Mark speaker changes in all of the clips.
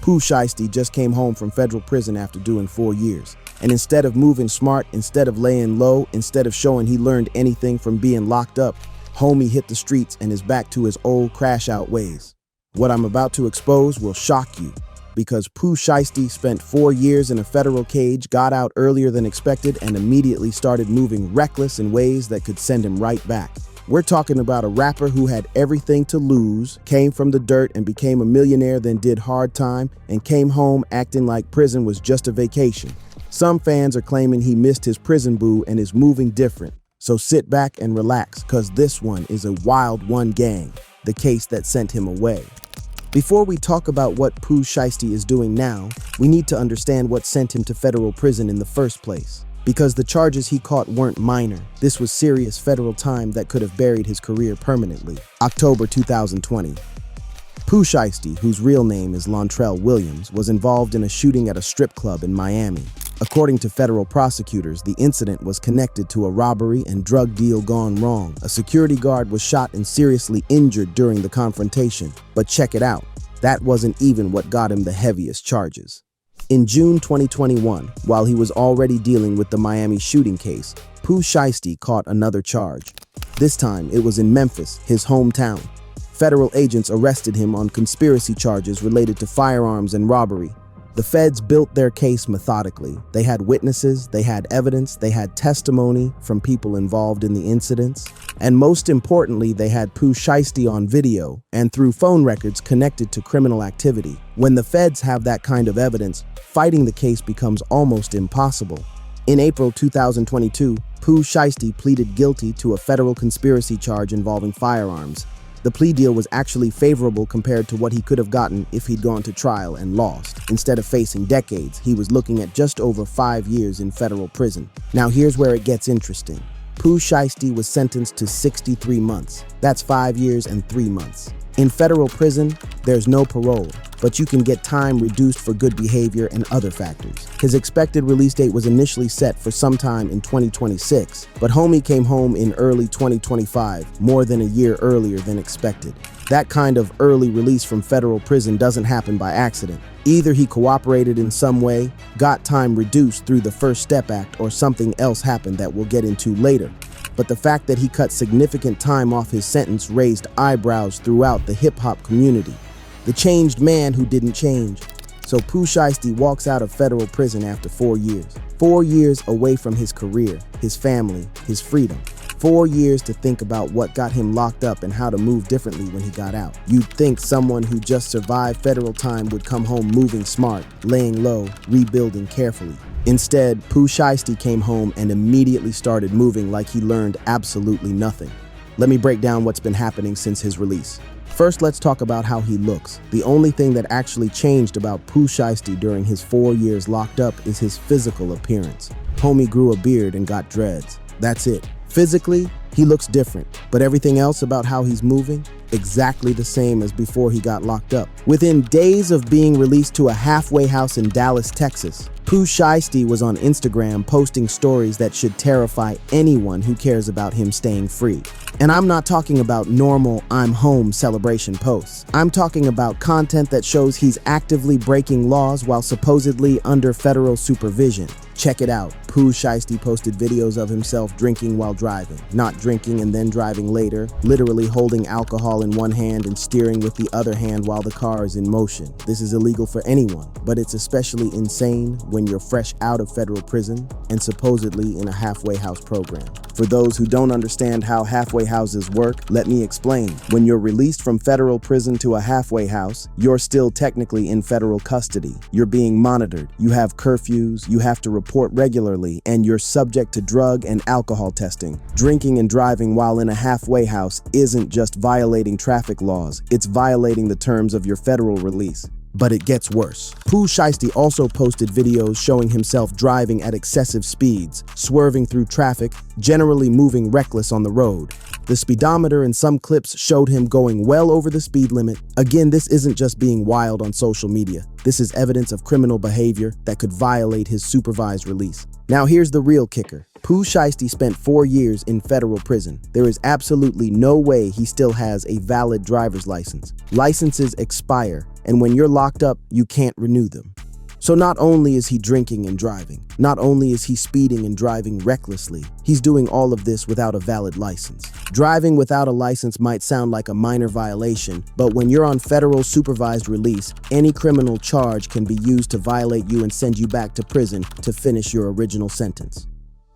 Speaker 1: Pooh Shiesty just came home from federal prison after doing 4 years. And instead of moving smart, instead of laying low, instead of showing he learned anything from being locked up, homie hit the streets and is back to his old crash-out ways. What I'm about to expose will shock you, because Pooh Shiesty spent 4 years in a federal cage, got out earlier than expected, and immediately started moving reckless in ways that could send him right back. We're talking about a rapper who had everything to lose, came from the dirt and became a millionaire, then did hard time, and came home acting like prison was just a vacation. Some fans are claiming he missed his prison boo and is moving different. So sit back and relax, cause this one is a wild one gang, the case that sent him away. Before we talk about what Pooh Shiesty is doing now, we need to understand what sent him to federal prison in the first place. Because the charges he caught weren't minor. This was serious federal time that could have buried his career permanently. October 2020. Pooh Shiesty, whose real name is Lontrell Williams, was involved in a shooting at a strip club in Miami. According to federal prosecutors, the incident was connected to a robbery and drug deal gone wrong. A security guard was shot and seriously injured during the confrontation. But check it out, that wasn't even what got him the heaviest charges. In June 2021, while he was already dealing with the Miami shooting case, Pooh Shiesty caught another charge. This time, it was in Memphis, his hometown. Federal agents arrested him on conspiracy charges related to firearms and robbery. The feds built their case methodically. They had witnesses, they had evidence, they had testimony from people involved in the incidents. And most importantly, they had Pooh Shiesty on video and through phone records connected to criminal activity. When the feds have that kind of evidence, fighting the case becomes almost impossible. In April 2022, Pooh Shiesty pleaded guilty to a federal conspiracy charge involving firearms. The plea deal was actually favorable compared to what he could have gotten if he'd gone to trial and lost. Instead of facing decades, he was looking at just over 5 years in federal prison. Now here's where it gets interesting. Pooh Shiesty was sentenced to 63 months. That's 5 years and 3 months. In federal prison, there's no parole, but you can get time reduced for good behavior and other factors. His expected release date was initially set for sometime in 2026, but homie came home in early 2025, more than a year earlier than expected. That kind of early release from federal prison doesn't happen by accident. Either he cooperated in some way, got time reduced through the First Step Act, or something else happened that we'll get into later. But the fact that he cut significant time off his sentence raised eyebrows throughout the hip-hop community. The changed man who didn't change. So Pooh Shiesty walks out of federal prison after 4 years. 4 years away from his career, his family, his freedom. 4 years to think about what got him locked up and how to move differently when he got out. You'd think someone who just survived federal time would come home moving smart, laying low, rebuilding carefully. Instead, Pooh Shiesty came home and immediately started moving like he learned absolutely nothing. Let me break down what's been happening since his release. First, let's talk about how he looks. The only thing that actually changed about Pooh Shiesty during his 4 years locked up is his physical appearance. Homie grew a beard and got dreads. That's it. Physically, he looks different, but everything else about how he's moving, exactly the same as before he got locked up. Within days of being released to a halfway house in Dallas, Texas, Pooh Shiesty was on Instagram posting stories that should terrify anyone who cares about him staying free. And I'm not talking about normal I'm home celebration posts. I'm talking about content that shows he's actively breaking laws while supposedly under federal supervision. Check it out. Pooh Shiesty posted videos of himself drinking while driving, not drinking and then driving later, literally holding alcohol in one hand and steering with the other hand while the car is in motion. This is illegal for anyone, but it's especially insane when you're fresh out of federal prison and supposedly in a halfway house program. For those who don't understand how halfway houses work, let me explain. When you're released from federal prison to a halfway house, you're still technically in federal custody. You're being monitored. You have curfews, you have to report regularly, and you're subject to drug and alcohol testing. Drinking and driving while in a halfway house isn't just violating traffic laws, it's violating the terms of your federal release. But it gets worse. Pooh Shiesty also posted videos showing himself driving at excessive speeds, swerving through traffic, generally moving reckless on the road. The speedometer in some clips showed him going well over the speed limit. Again, this isn't just being wild on social media. This is evidence of criminal behavior that could violate his supervised release. Now here's the real kicker. Pooh Shiesty spent 4 years in federal prison. There is absolutely no way he still has a valid driver's license. Licenses expire, and when you're locked up, you can't renew them. So not only is he drinking and driving, not only is he speeding and driving recklessly, he's doing all of this without a valid license. Driving without a license might sound like a minor violation, but when you're on federal supervised release, any criminal charge can be used to violate you and send you back to prison to finish your original sentence.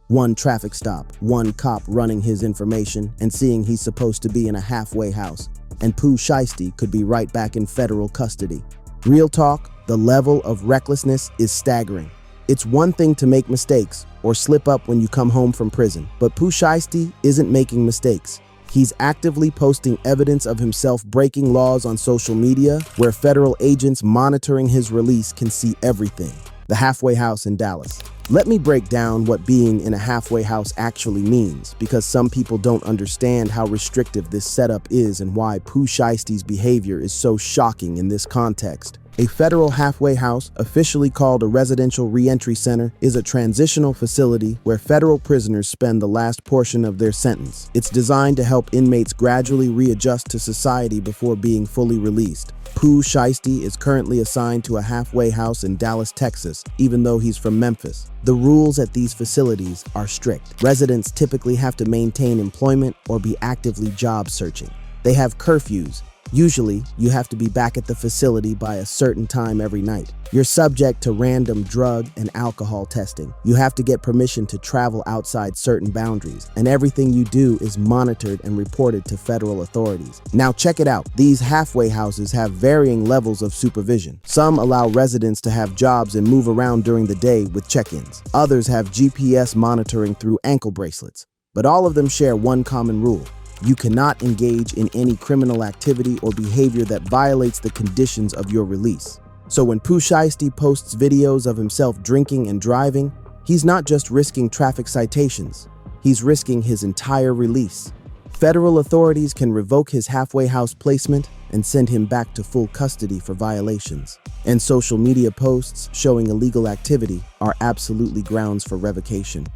Speaker 1: One traffic stop, one cop running his information and seeing he's supposed to be in a halfway house, and Pooh Shiesty could be right back in federal custody. Real talk, the level of recklessness is staggering. It's one thing to make mistakes or slip up when you come home from prison, but Pooh Shiesty isn't making mistakes. He's actively posting evidence of himself breaking laws on social media where federal agents monitoring his release can see everything. The halfway house in Dallas. Let me break down what being in a halfway house actually means, because some people don't understand how restrictive this setup is and why Pooh Shiesty's behavior is so shocking in this context. A federal halfway house, officially called a residential reentry center, is a transitional facility where federal prisoners spend the last portion of their sentence. It's designed to help inmates gradually readjust to society before being fully released. Pooh Shiesty is currently assigned to a halfway house in Dallas, Texas, even though he's from Memphis. The rules at these facilities are strict. Residents typically have to maintain employment or be actively job searching. They have curfews. Usually, you have to be back at the facility by a certain time every night. You're subject to random drug and alcohol testing. You have to get permission to travel outside certain boundaries, and everything you do is monitored and reported to federal authorities. Now check it out. These halfway houses have varying levels of supervision. Some allow residents to have jobs and move around during the day with check-ins. Others have GPS monitoring through ankle bracelets. But all of them share one common rule. You cannot engage in any criminal activity or behavior that violates the conditions of your release. So when Pooh Shiesty posts videos of himself drinking and driving, he's not just risking traffic citations, he's risking his entire release. Federal authorities can revoke his halfway house placement and send him back to full custody for violations. And social media posts showing illegal activity are absolutely grounds for revocation.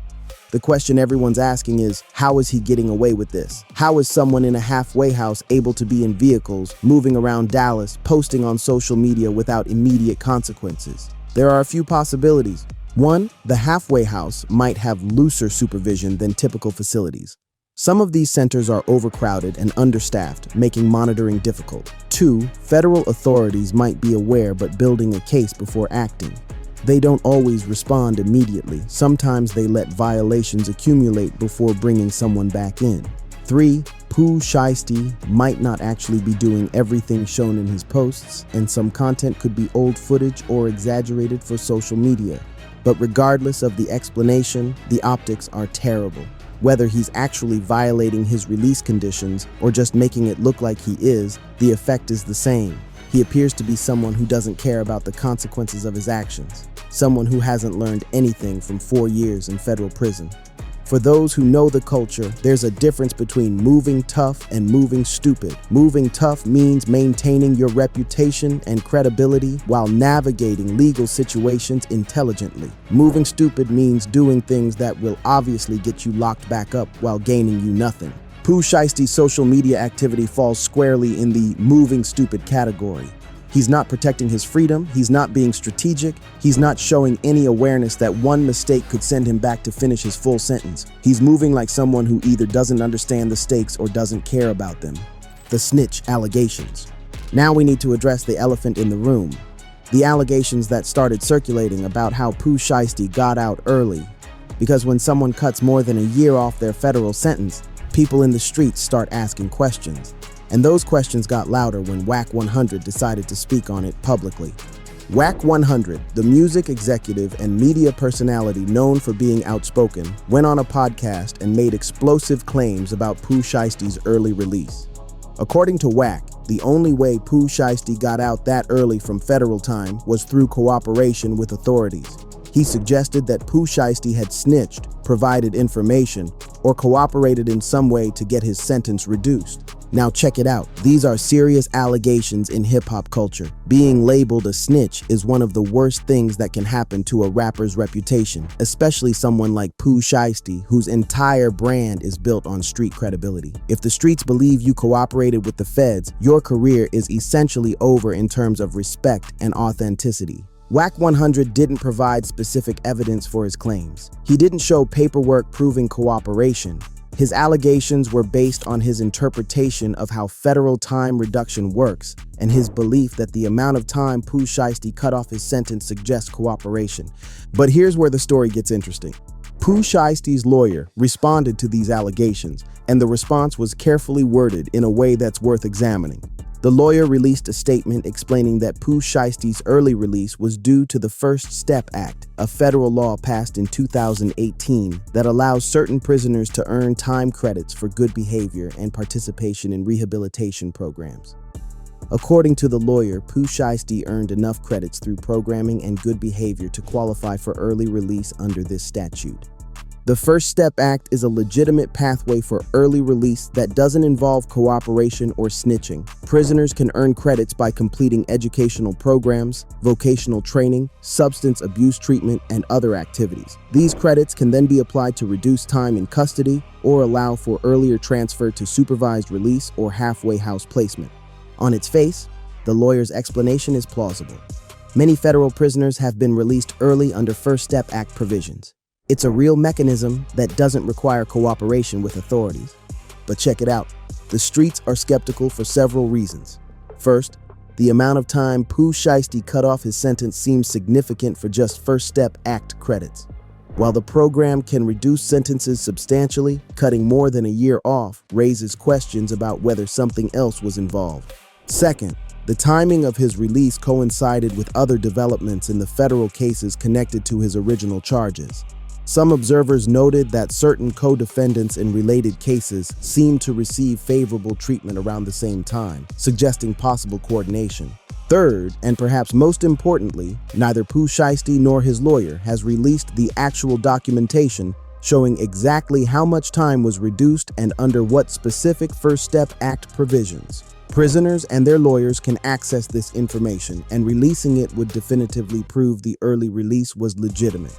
Speaker 1: The question everyone's asking is, how is he getting away with this? How is someone in a halfway house able to be in vehicles, moving around Dallas, posting on social media without immediate consequences? There are a few possibilities. One, the halfway house might have looser supervision than typical facilities. Some of these centers are overcrowded and understaffed, making monitoring difficult. Two, federal authorities might be aware but building a case before acting. They don't always respond immediately. Sometimes they let violations accumulate before bringing someone back in. 3. Pooh Shiesty might not actually be doing everything shown in his posts, and some content could be old footage or exaggerated for social media. But regardless of the explanation, the optics are terrible. Whether he's actually violating his release conditions or just making it look like he is, the effect is the same. He appears to be someone who doesn't care about the consequences of his actions, someone who hasn't learned anything from 4 years in federal prison. For those who know the culture, there's a difference between moving tough and moving stupid. Moving tough means maintaining your reputation and credibility while navigating legal situations intelligently. Moving stupid means doing things that will obviously get you locked back up while gaining you nothing. Pooh Shiesty's social media activity falls squarely in the moving stupid category. He's not protecting his freedom, he's not being strategic, he's not showing any awareness that one mistake could send him back to finish his full sentence. He's moving like someone who either doesn't understand the stakes or doesn't care about them. The snitch allegations. Now we need to address the elephant in the room. The allegations that started circulating about how Pooh Shiesty got out early. Because when someone cuts more than a year off their federal sentence, people in the streets start asking questions. And those questions got louder when Wack 100 decided to speak on it publicly. Wack 100, the music executive and media personality known for being outspoken, went on a podcast and made explosive claims about Pooh Shiesty's early release. According to Wack, the only way Pooh Shiesty got out that early from federal time was through cooperation with authorities. He suggested that Pooh Shiesty had snitched, provided information, or cooperated in some way to get his sentence reduced. Now check it out. These are serious allegations in hip-hop culture. Being labeled a snitch is one of the worst things that can happen to a rapper's reputation, especially someone like Pooh Shiesty, whose entire brand is built on street credibility. If the streets believe you cooperated with the feds, your career is essentially over in terms of respect and authenticity. Wack 100 didn't provide specific evidence for his claims. He didn't show paperwork proving cooperation. His allegations were based on his interpretation of how federal time reduction works and his belief that the amount of time Pooh Shiesty cut off his sentence suggests cooperation. But here's where the story gets interesting. Pooh Shiesty's lawyer responded to these allegations, and the response was carefully worded in a way that's worth examining. The lawyer released a statement explaining that Pooh Shiesty's early release was due to the First Step Act, a federal law passed in 2018 that allows certain prisoners to earn time credits for good behavior and participation in rehabilitation programs. According to the lawyer, Pooh Shiesty earned enough credits through programming and good behavior to qualify for early release under this statute. The First Step Act is a legitimate pathway for early release that doesn't involve cooperation or snitching. Prisoners can earn credits by completing educational programs, vocational training, substance abuse treatment, and other activities. These credits can then be applied to reduce time in custody or allow for earlier transfer to supervised release or halfway house placement. On its face, the lawyer's explanation is plausible. Many federal prisoners have been released early under First Step Act provisions. It's a real mechanism that doesn't require cooperation with authorities. But check it out. The streets are skeptical for several reasons. First, the amount of time Pooh Shiesty cut off his sentence seems significant for just First Step Act credits. While the program can reduce sentences substantially, cutting more than a year off raises questions about whether something else was involved. Second, the timing of his release coincided with other developments in the federal cases connected to his original charges. Some observers noted that certain co-defendants in related cases seemed to receive favorable treatment around the same time, suggesting possible coordination. Third, and perhaps most importantly, neither Pooh Shiesty nor his lawyer has released the actual documentation showing exactly how much time was reduced and under what specific First Step Act provisions. Prisoners and their lawyers can access this information, and releasing it would definitively prove the early release was legitimate.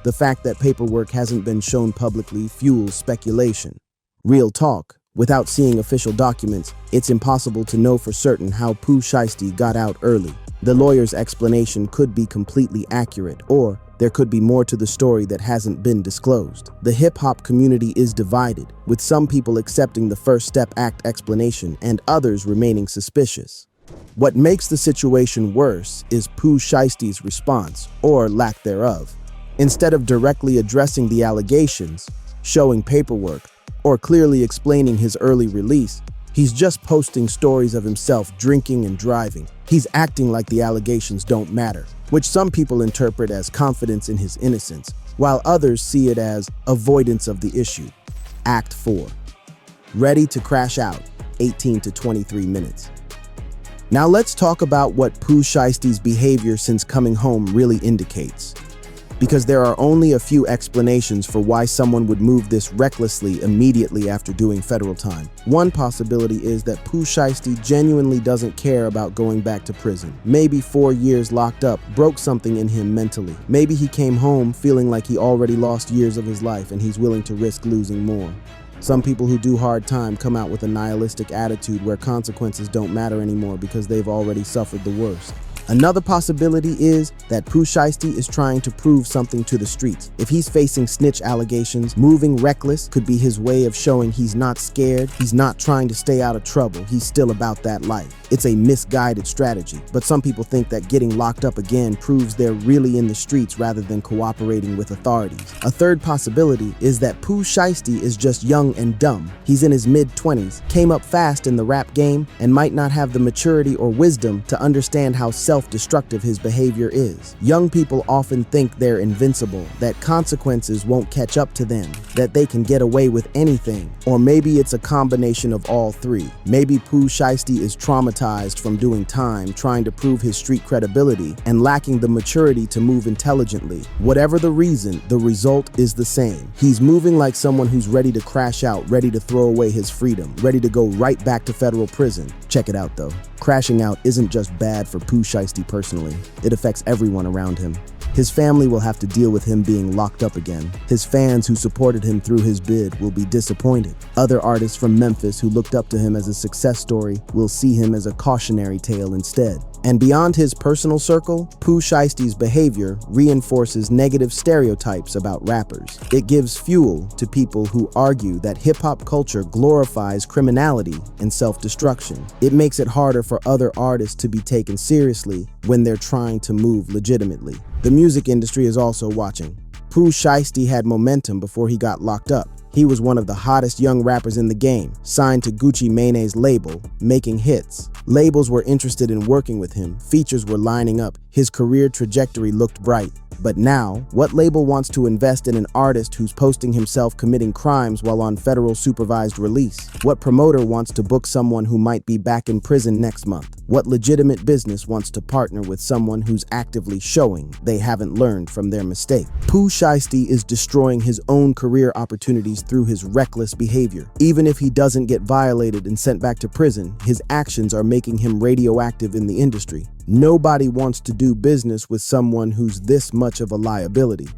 Speaker 1: The fact that paperwork hasn't been shown publicly fuels speculation. Real talk, without seeing official documents, it's impossible to know for certain how Pooh Shiesty got out early. The lawyer's explanation could be completely accurate, or there could be more to the story that hasn't been disclosed. The hip-hop community is divided, with some people accepting the First Step Act explanation and others remaining suspicious. What makes the situation worse is Pooh Shiesty's response, or lack thereof. Instead of directly addressing the allegations, showing paperwork, or clearly explaining his early release, he's just posting stories of himself drinking and driving. He's acting like the allegations don't matter, which some people interpret as confidence in his innocence, while others see it as avoidance of the issue. Act 4. Ready to crash out, 18 to 23 minutes. Now let's talk about what Pooh Shiesty's behavior since coming home really indicates. Because there are only a few explanations for why someone would move this recklessly immediately after doing federal time. One possibility is that Pooh Shiesty genuinely doesn't care about going back to prison. Maybe 4 years locked up broke something in him mentally. Maybe he came home feeling like he already lost years of his life and he's willing to risk losing more. Some people who do hard time come out with a nihilistic attitude where consequences don't matter anymore because they've already suffered the worst. Another possibility is that Pooh Shiesty is trying to prove something to the streets. If he's facing snitch allegations, moving reckless could be his way of showing he's not scared, he's not trying to stay out of trouble, he's still about that life. It's a misguided strategy, but some people think that getting locked up again proves they're really in the streets rather than cooperating with authorities. A third possibility is that Pooh Shiesty is just young and dumb. He's in his mid-20s, came up fast in the rap game, and might not have the maturity or wisdom to understand how self self-destructive his behavior is. Young people often think they're invincible, that consequences won't catch up to them, that they can get away with anything. Or maybe it's a combination of all three. Maybe Pooh Shiesty is traumatized from doing time, trying to prove his street credibility, and lacking the maturity to move intelligently. Whatever the reason, the result is the same. He's moving like someone who's ready to crash out, ready to throw away his freedom, ready to go right back to federal prison. Check it out though. Crashing out isn't just bad for Pooh Shiesty personally. It affects everyone around him. His family will have to deal with him being locked up again. His fans who supported him through his bid will be disappointed. Other artists from Memphis who looked up to him as a success story will see him as a cautionary tale instead. And beyond his personal circle, Pooh Shiesty's behavior reinforces negative stereotypes about rappers. It gives fuel to people who argue that hip-hop culture glorifies criminality and self-destruction. It makes it harder for other artists to be taken seriously when they're trying to move legitimately. The music industry is also watching. Pooh Shiesty had momentum before he got locked up. He was one of the hottest young rappers in the game, signed to Gucci Mane's label, making hits. Labels were interested in working with him, features were lining up, his career trajectory looked bright. But now, what label wants to invest in an artist who's posting himself committing crimes while on federal supervised release? What promoter wants to book someone who might be back in prison next month? What legitimate business wants to partner with someone who's actively showing they haven't learned from their mistake? Pooh Shiesty is destroying his own career opportunities through his reckless behavior. Even if he doesn't get violated and sent back to prison, his actions are making him radioactive in the industry. Nobody wants to do business with someone who's this much of a liability.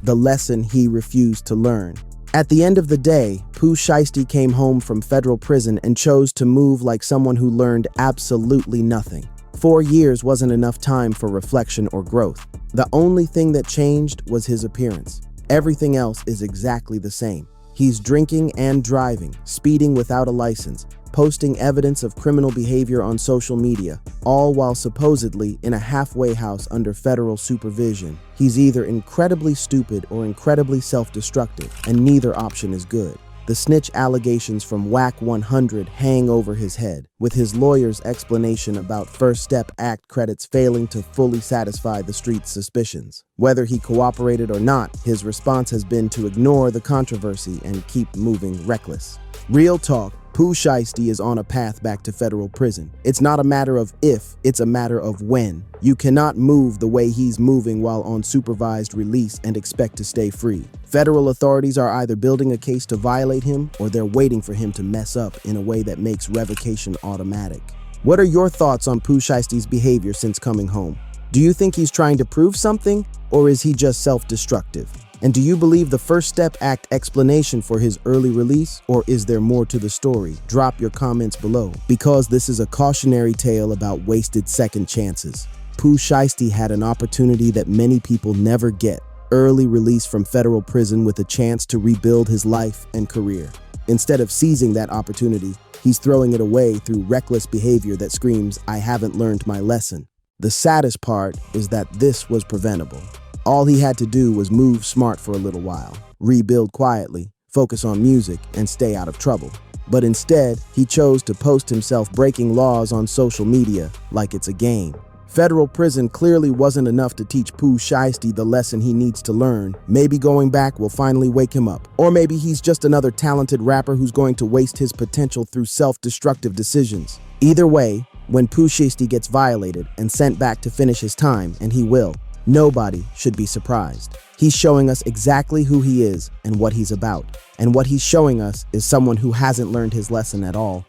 Speaker 1: The lesson he refused to learn. At the end of the day, Pooh Shiesty came home from federal prison and chose to move like someone who learned absolutely nothing. 4 years wasn't enough time for reflection or growth. The only thing that changed was his appearance. Everything else is exactly the same. He's drinking and driving, speeding without a license, posting evidence of criminal behavior on social media, all while supposedly in a halfway house under federal supervision. He's either incredibly stupid or incredibly self-destructive, and neither option is good. The snitch allegations from WAC 100 hang over his head, with his lawyer's explanation about First Step Act credits failing to fully satisfy the street's suspicions. Whether he cooperated or not, his response has been to ignore the controversy and keep moving reckless. Real talk, Pooh Shiesty is on a path back to federal prison. It's not a matter of if, it's a matter of when. You cannot move the way he's moving while on supervised release and expect to stay free. Federal authorities are either building a case to violate him or they're waiting for him to mess up in a way that makes revocation automatic. What are your thoughts on Pooh Shiesty's behavior since coming home? Do you think he's trying to prove something, or is he just self-destructive? And do you believe the First Step Act explanation for his early release, or is there more to the story? Drop your comments below, because this is a cautionary tale about wasted second chances. Pooh Shiesty had an opportunity that many people never get: early release from federal prison with a chance to rebuild his life and career. Instead of seizing that opportunity, he's throwing it away through reckless behavior that screams, "I haven't learned my lesson." The saddest part is that this was preventable. All he had to do was move smart for a little while, rebuild quietly, focus on music, and stay out of trouble. But instead, he chose to post himself breaking laws on social media like it's a game. Federal prison clearly wasn't enough to teach Pooh Shiesty the lesson he needs to learn. Maybe going back will finally wake him up. Or maybe he's just another talented rapper who's going to waste his potential through self-destructive decisions. Either way, when Pooh Shiesty gets violated and sent back to finish his time, and he will, nobody should be surprised. He's showing us exactly who he is and what he's about. And what he's showing us is someone who hasn't learned his lesson at all.